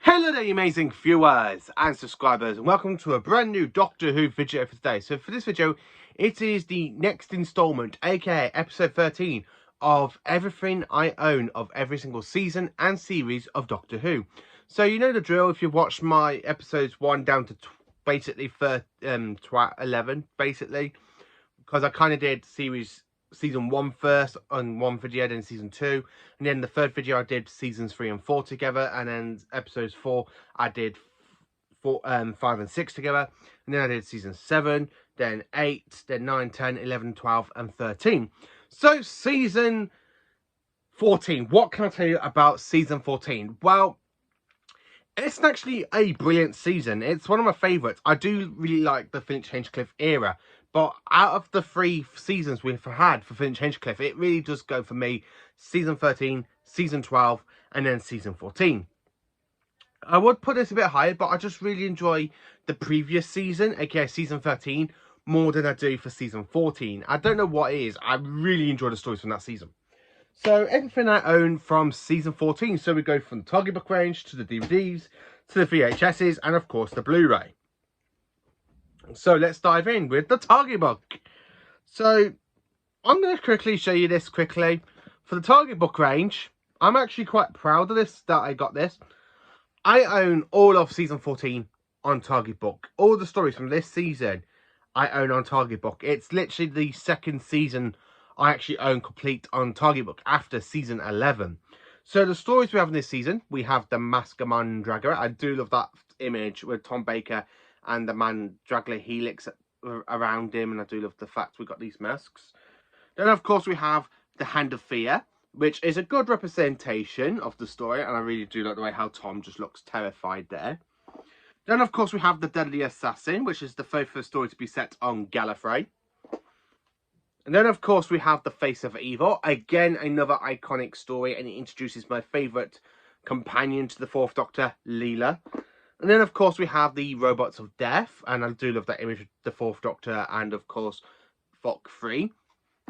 Hello there, you amazing viewers and subscribers, and welcome to a brand new Doctor Who video for today. So for this video, it is the next installment, aka episode 13 of everything I own of every single season and series of Doctor Who. So you know the drill if you've watched my episodes 1 down to basically 11, basically, because I kind of did season 1 first on one video, then season 2, and then the third video I did seasons 3 and 4 together, and then episodes 4 I did 5 and 6 together, and then I did season 7, then 8, then 9, 10, 11, 12 and 13. So season 14, what can I tell you about season 14? Well, it's actually a brilliant season. It's one of my favourites. I do really like the Finch Hinchcliffe era. But out of the 3 seasons we've had for Finch Hinchcliffe, it really does go for me season 13, season 12, and then season 14. I would put this a bit higher, but I just really enjoy the previous season, aka season 13, more than I do for season 14. I don't know what it is. I really enjoy the stories from that season. So everything I own from season 14. So we go from the Target Book range to the DVDs, to the VHSs, and of course the Blu-ray. So let's dive in with the Target Book. So I'm going to quickly show you this quickly. For the Target Book range, I'm actually quite proud of this, that I got this. I own all of season 14 on Target Book. All the stories from this season I own on Target Book. It's literally the second season I actually own complete on Target Book after season 11. So the stories we have in this season, we have the Mandragora. I do love that image with Tom Baker and the Mandragora helix around him, and I do love the fact we got these masks. Then of course we have the Hand of Fear, which is a good representation of the story, and I really do like the way how Tom just looks terrified there. Then of course we have the Deadly Assassin, which is the first story to be set on Gallifrey. And then of course we have the Face of Evil, again another iconic story, and it introduces my favourite companion to the 4th Doctor, Leela. And then, of course, we have the Robots of Death, and I do love that image of the 4th Doctor and, of course, Fok 3.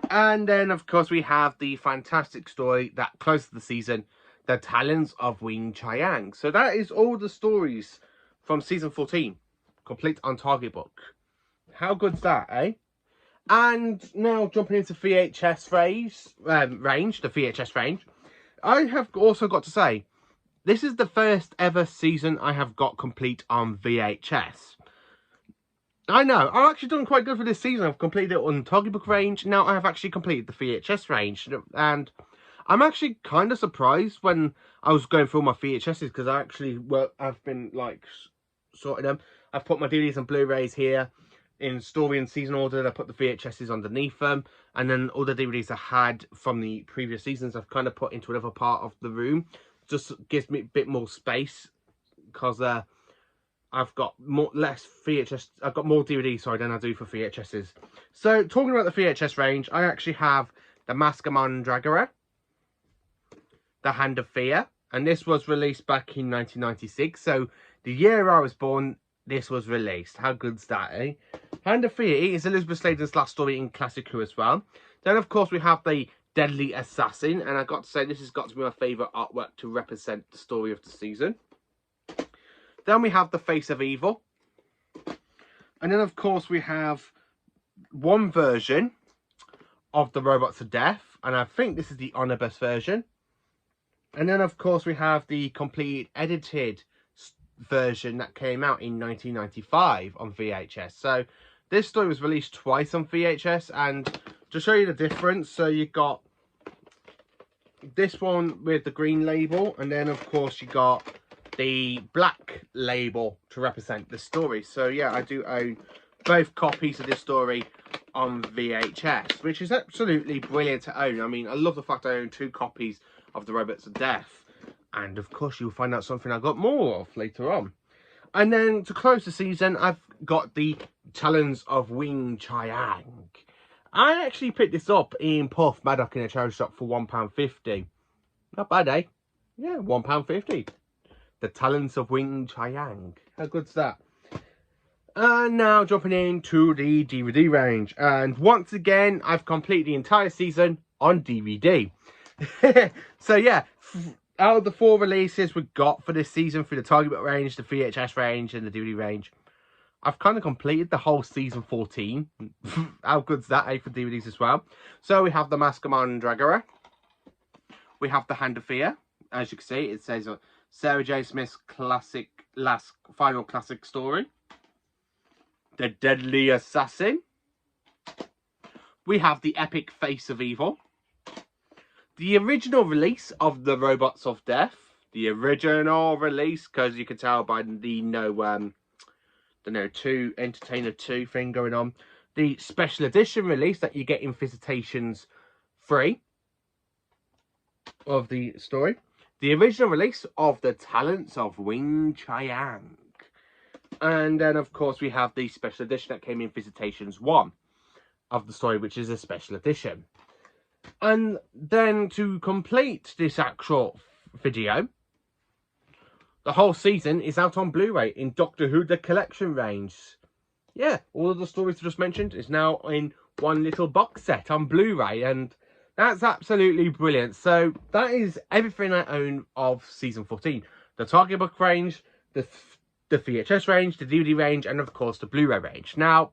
And then, of course, we have the fantastic story that closes the season, The Talons of Wing Chiang. So that is all the stories from season 14, complete on Target Book. How good's that, eh? And now jumping into VHS range, the VHS range, I have also got to say, this is the first ever season I have got complete on VHS. I know, I've actually done quite good for this season. I've completed it on Target Book range. Now I have actually completed the VHS range. And I'm actually kind of surprised when I was going through my VHSs, because I've been like sorting them. I've put my DVDs and Blu-rays here in story and season order. I put the VHSs underneath them. And then all the DVDs I had from the previous seasons I've kind of put into another part of the room. Just gives me a bit more space, because I've got less VHS. I've got more DVDs, sorry, than I do for VHSs. So talking about the VHS range, I actually have the Mandragora, the Hand of Fear, and this was released back in 1996. So the year I was born, this was released. How good's that, eh? Hand of Fear is Elizabeth Sladen's last story in Classic Who as well. Then of course we have the Deadly Assassin, and I got to say this has got to be my favourite artwork to represent the story of the season. Then we have the Face of Evil, and then of course we have one version of the Robots of Death, and I think this is the omnibus version. And then of course we have the complete edited version that came out in 1995 on VHS. So this story was released twice on VHS, and to show you the difference, so you got this one with the green label, and then of course you got the black label to represent the story. So yeah, I do own both copies of this story on VHS, which is absolutely brilliant to own. I mean, I love the fact I own 2 copies of the Robots of Death, and of course you'll find out something I got more of later on. And then to close the season, I've got the Talons of Wing Chiang. I actually picked this up in Puff Maddock in a charity shop for £1.50. Not bad, eh? Yeah, £1.50. The Talons of Wing Chiang. How good's that? And now jumping into the DVD range. And once again, I've completed the entire season on DVD. So yeah, out of the 4 releases we've got for this season through the Target Book range, the VHS range, and the DVD range, I've kind of completed the whole season 14. How good's that, eh, for DVDs as well? So we have the Mask of Mandragora. We have the Hand of Fear. As you can see, it says Sarah J. Smith's final classic story. The Deadly Assassin. We have the epic Face of Evil. The original release of the Robots of Death. The original release, because you can tell by the Entertainer 2 thing going on. The special edition release that you get in Visitations 3 of the story. The original release of The Talents of Wing Chiang. And then, of course, we have the special edition that came in Visitations 1 of the story, which is a special edition. And then to complete this actual video, the whole season is out on Blu-ray in Doctor Who The Collection range. Yeah, all of the stories I just mentioned is now in one little box set on Blu-ray, and that's absolutely brilliant. So that is everything I own of Season 14. The Target Book range, the VHS range, the DVD range, and of course the Blu-ray range. Now,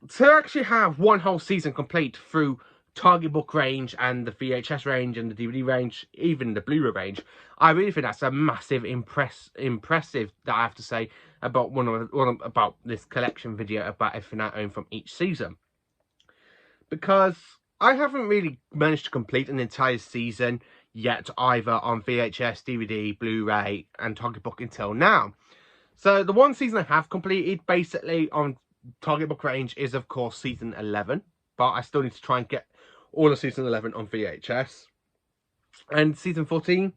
to actually have one whole season complete through Target Book range and the VHS range and the DVD range, even the Blu-ray range, I really think that's a massive impressive that I have to say about about this collection video, about everything I own from each season, because I haven't really managed to complete an entire season yet, either on VHS, DVD, Blu-ray, and Target Book until now. So the one season I have completed basically on Target Book range is, of course, season 11, but I still need to try and get all of season 11 on VHS. And season 14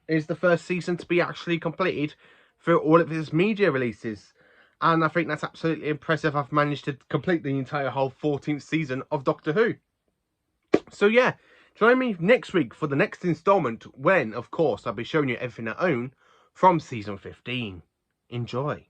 is the first season to be actually completed through all of its media releases. And I think that's absolutely impressive. I've managed to complete the entire whole 14th season of Doctor Who. So yeah, join me next week for the next installment, when, of course, I'll be showing you everything I own from season 15. Enjoy.